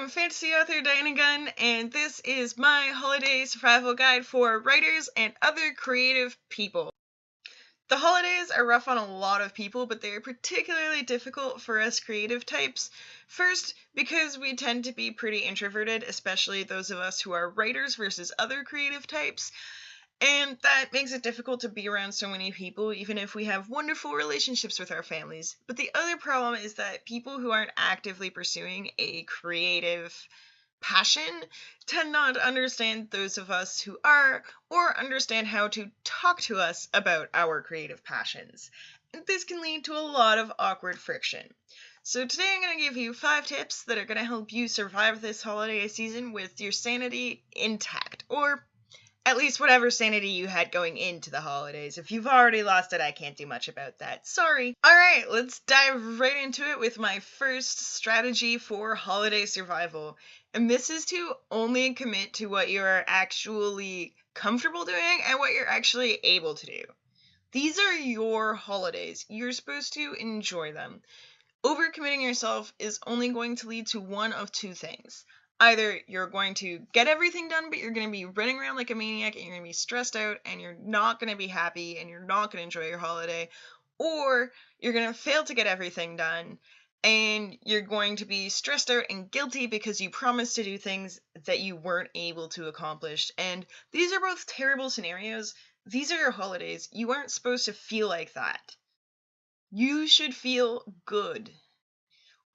I'm fantasy author Dianna Gunn, and this is my holiday survival guide for writers and other creative people. The holidays are rough on a lot of people, but they're particularly difficult for us creative types. First, because we tend to be pretty introverted, especially those of us who are writers versus other creative types. And that makes it difficult to be around so many people, even if we have wonderful relationships with our families. But the other problem is that people who aren't actively pursuing a creative passion tend not to understand those of us who are, or understand how to talk to us about our creative passions. And this can lead to a lot of awkward friction. So today I'm going to give you 5 tips that are going to help you survive this holiday season with your sanity intact, or at least whatever sanity you had going into the holidays. If you've already lost it, I can't do much about that. Sorry. Alright, let's dive right into it with my first strategy for holiday survival. And this is to only commit to what you're actually comfortable doing and what you're actually able to do. These are your holidays. You're supposed to enjoy them. Overcommitting yourself is only going to lead to one of 2 things. Either you're going to get everything done, but you're going to be running around like a maniac and you're going to be stressed out and you're not going to be happy and you're not going to enjoy your holiday, or you're going to fail to get everything done and you're going to be stressed out and guilty because you promised to do things that you weren't able to accomplish. And these are both terrible scenarios. These are your holidays. You aren't supposed to feel like that. You should feel good.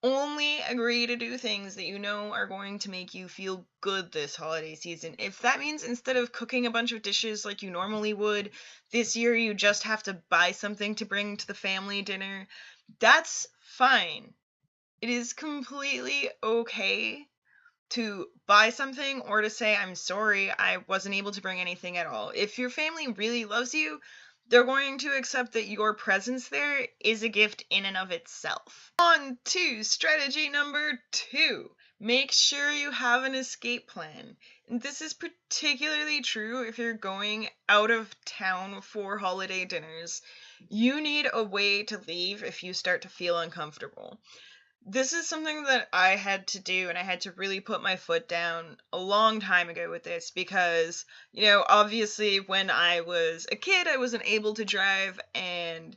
Only agree to do things that you know are going to make you feel good this holiday season. If that means instead of cooking a bunch of dishes like you normally would, this year you just have to buy something to bring to the family dinner, that's fine. It is completely okay to buy something or to say, I'm sorry, I wasn't able to bring anything at all. If your family really loves you, they're going to accept that your presence there is a gift in and of itself. On to strategy number 2. Make sure you have an escape plan. And this is particularly true if you're going out of town for holiday dinners. You need a way to leave if you start to feel uncomfortable. This is something that I had to do, and I had to really put my foot down a long time ago with this because, obviously when I was a kid, I wasn't able to drive, and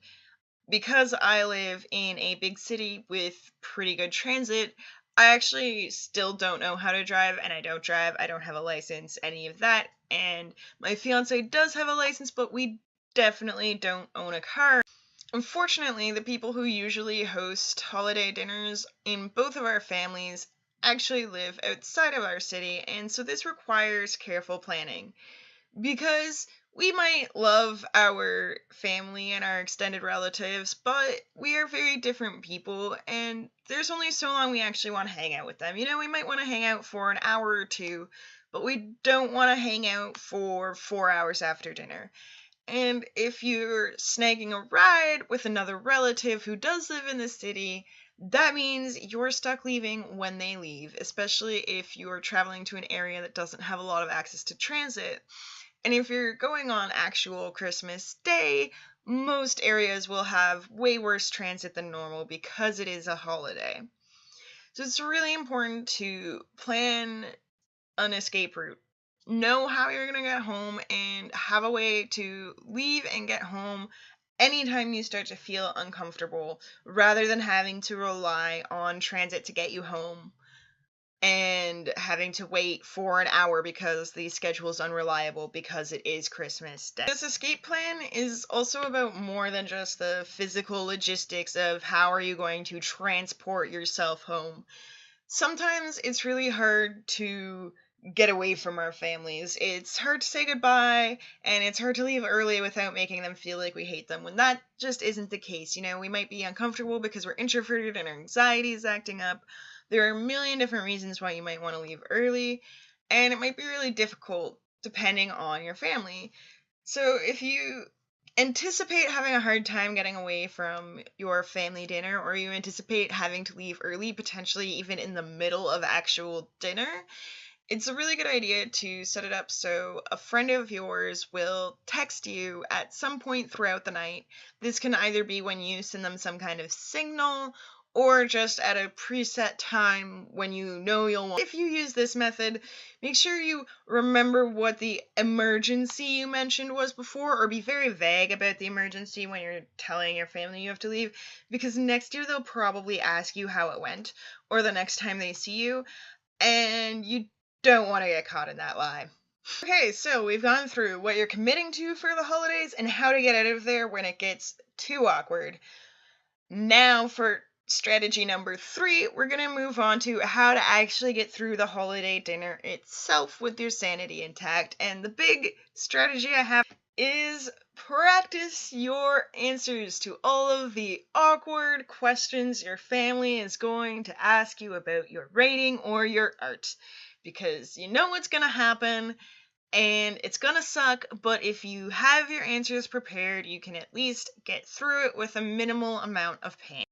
because I live in a big city with pretty good transit, I actually still don't know how to drive, and I don't drive, I don't have a license, any of that, and my fiance does have a license, but we definitely don't own a car. Unfortunately, the people who usually host holiday dinners in both of our families actually live outside of our city, and so this requires careful planning. Because we might love our family and our extended relatives, but we are very different people, and there's only so long we actually want to hang out with them. We might want to hang out for an hour or 2, but we don't want to hang out for 4 hours after dinner. And if you're snagging a ride with another relative who does live in the city, that means you're stuck leaving when they leave, especially if you're traveling to an area that doesn't have a lot of access to transit. And if you're going on actual Christmas Day, most areas will have way worse transit than normal because it is a holiday. So it's really important to plan an escape route. Know how you're going to get home and have a way to leave and get home anytime you start to feel uncomfortable, rather than having to rely on transit to get you home and having to wait for an hour because the schedule is unreliable because it is Christmas Day. This escape plan is also about more than just the physical logistics of how are you going to transport yourself home. Sometimes it's really hard to get away from our families. It's hard to say goodbye, and it's hard to leave early without making them feel like we hate them, when that just isn't the case. We might be uncomfortable because we're introverted and our anxiety is acting up. There are a million different reasons why you might want to leave early, and it might be really difficult depending on your family. So if you anticipate having a hard time getting away from your family dinner, or you anticipate having to leave early, potentially even in the middle of actual dinner, it's a really good idea to set it up so a friend of yours will text you at some point throughout the night. This can either be when you send them some kind of signal, or just at a preset time when you know you'll want. If you use this method, make sure you remember what the emergency you mentioned was before, or be very vague about the emergency when you're telling your family you have to leave, because next year they'll probably ask you how it went, or the next time they see you, and you don't want to get caught in that lie. Okay, so we've gone through what you're committing to for the holidays and how to get out of there when it gets too awkward. Now for strategy number 3, we're going to move on to how to actually get through the holiday dinner itself with your sanity intact. And the big strategy I have is practice your answers to all of the awkward questions your family is going to ask you about your writing or your art. Because you know what's going to happen, and it's gonna suck, but if you have your answers prepared, you can at least get through it with a minimal amount of pain.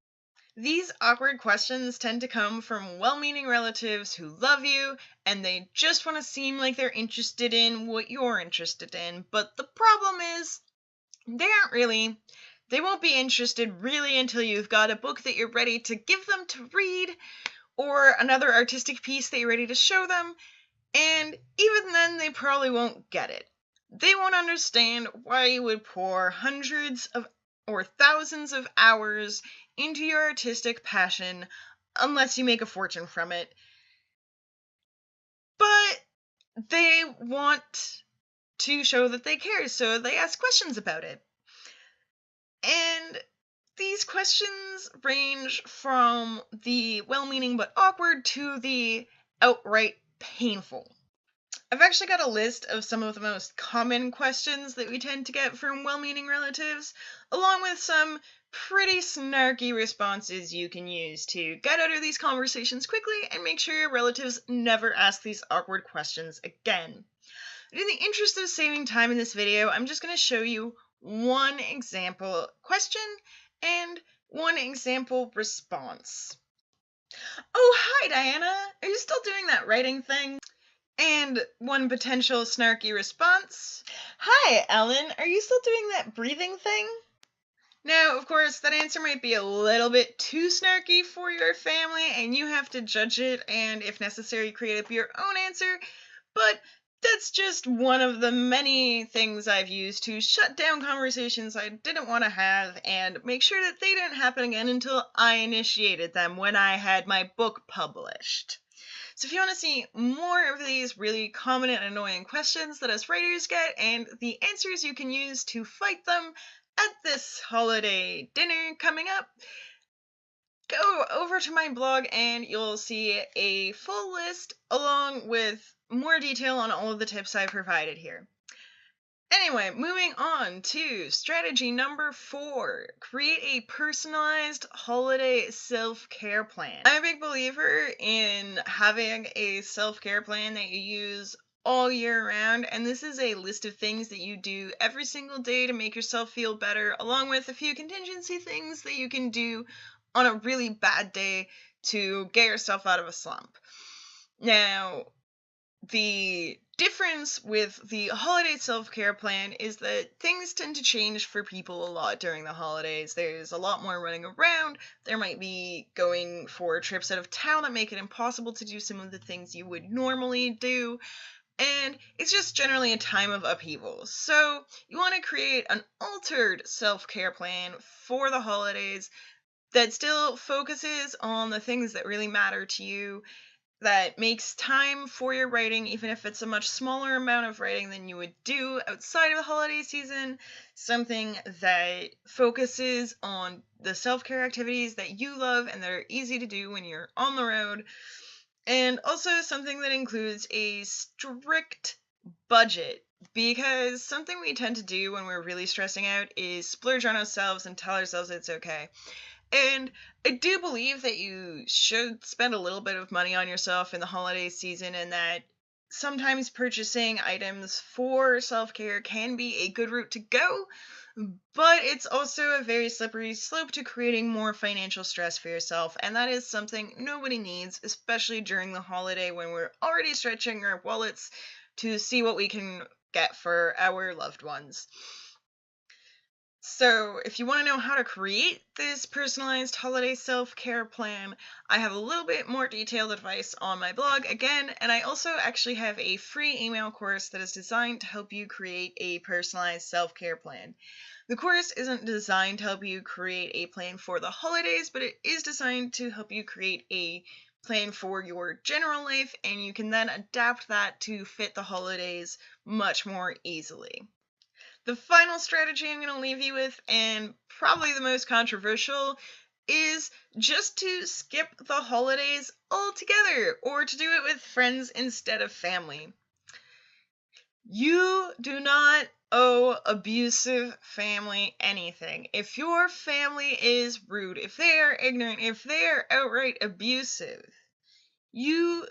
These awkward questions tend to come from well-meaning relatives who love you, and they just want to seem like they're interested in what you're interested in, but the problem is, they aren't really. They won't be interested really until you've got a book that you're ready to give them to read, or another artistic piece that you're ready to show them, and even then they probably won't get it. They won't understand why you would pour hundreds of or thousands of hours into your artistic passion unless you make a fortune from it. But they want to show that they care, so they ask questions about it. And these questions range from the well-meaning but awkward to the outright painful. I've actually got a list of some of the most common questions that we tend to get from well-meaning relatives, along with some pretty snarky responses you can use to get out of these conversations quickly and make sure your relatives never ask these awkward questions again. But in the interest of saving time in this video, I'm just going to show you one example question and one example response. Oh, hi Diana! Are you still doing that writing thing? And one potential snarky response. Hi, Ellen, are you still doing that breathing thing? Now, of course, that answer might be a little bit too snarky for your family, and you have to judge it, and if necessary, create up your own answer, but that's just one of the many things I've used to shut down conversations I didn't want to have and make sure that they didn't happen again until I initiated them when I had my book published. So if you want to see more of these really common and annoying questions that us writers get and the answers you can use to fight them at this holiday dinner coming up, go over to my blog and you'll see a full list along with more detail on all of the tips I've provided here. Anyway, moving on to strategy number 4, create a personalized holiday self-care plan. I'm a big believer in having a self-care plan that you use all year round, and this is a list of things that you do every single day to make yourself feel better, along with a few contingency things that you can do on a really bad day to get yourself out of a slump. Now, the difference with the holiday self-care plan is that things tend to change for people a lot during the holidays. There's a lot more running around. There might be going for trips out of town that make it impossible to do some of the things you would normally do. And it's just generally a time of upheaval. So you want to create an altered self-care plan for the holidays that still focuses on the things that really matter to you, that makes time for your writing, even if it's a much smaller amount of writing than you would do outside of the holiday season, something that focuses on the self-care activities that you love and that are easy to do when you're on the road, and also something that includes a strict budget, because something we tend to do when we're really stressing out is splurge on ourselves and tell ourselves it's okay. And I do believe that you should spend a little bit of money on yourself in the holiday season, and that sometimes purchasing items for self-care can be a good route to go, but it's also a very slippery slope to creating more financial stress for yourself, and that is something nobody needs, especially during the holiday when we're already stretching our wallets to see what we can get for our loved ones. So, if you want to know how to create this personalized holiday self-care plan, I have a little bit more detailed advice on my blog again, and I also actually have a free email course that is designed to help you create a personalized self-care plan. The course isn't designed to help you create a plan for the holidays, but it is designed to help you create a plan for your general life, and you can then adapt that to fit the holidays much more easily. The final strategy I'm going to leave you with, and probably the most controversial, is just to skip the holidays altogether, or to do it with friends instead of family. You do not owe abusive family anything. If your family is rude, if they are ignorant, if they are outright abusive, you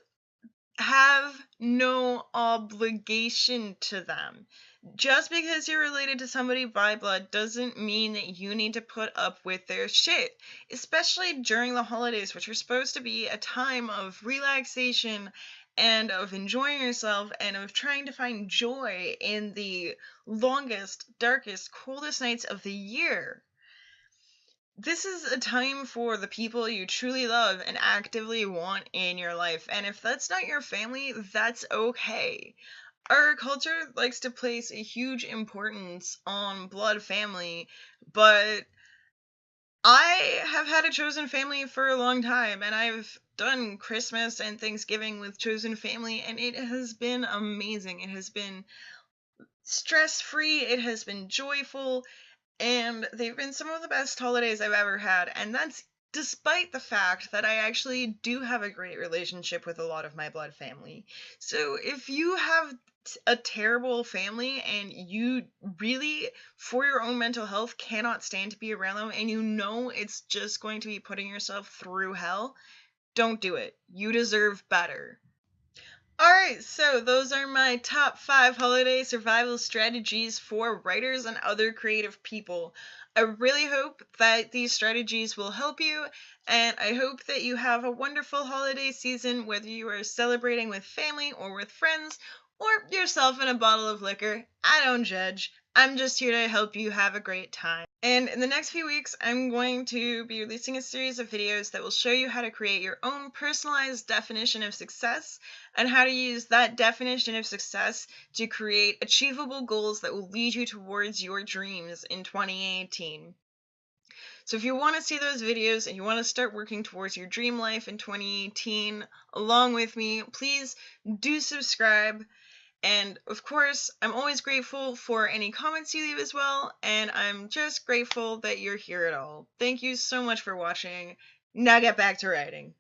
have no obligation to them. Just because you're related to somebody by blood doesn't mean that you need to put up with their shit, especially during the holidays, which are supposed to be a time of relaxation and of enjoying yourself and of trying to find joy in the longest, darkest, coldest nights of the year. This is a time for the people you truly love and actively want in your life. And if that's not your family, that's okay. Our culture likes to place a huge importance on blood family, but I have had a chosen family for a long time, and I've done Christmas and Thanksgiving with chosen family, and it has been amazing. It has been stress-free, it has been joyful, and they've been some of the best holidays I've ever had, and that's despite the fact that I actually do have a great relationship with a lot of my blood family. So if you have a terrible family and you really, for your own mental health, cannot stand to be around them, and you know it's just going to be putting yourself through hell, don't do it. You deserve better. Alright, so those are my top 5 holiday survival strategies for writers and other creative people. I really hope that these strategies will help you, and I hope that you have a wonderful holiday season, whether you are celebrating with family or with friends, or yourself in a bottle of liquor. I don't judge. I'm just here to help you have a great time. And in the next few weeks, I'm going to be releasing a series of videos that will show you how to create your own personalized definition of success and how to use that definition of success to create achievable goals that will lead you towards your dreams in 2018. So if you want to see those videos and you want to start working towards your dream life in 2018 along with me, please do subscribe. And of course, I'm always grateful for any comments you leave as well, and I'm just grateful that you're here at all. Thank you so much for watching. Now get back to writing.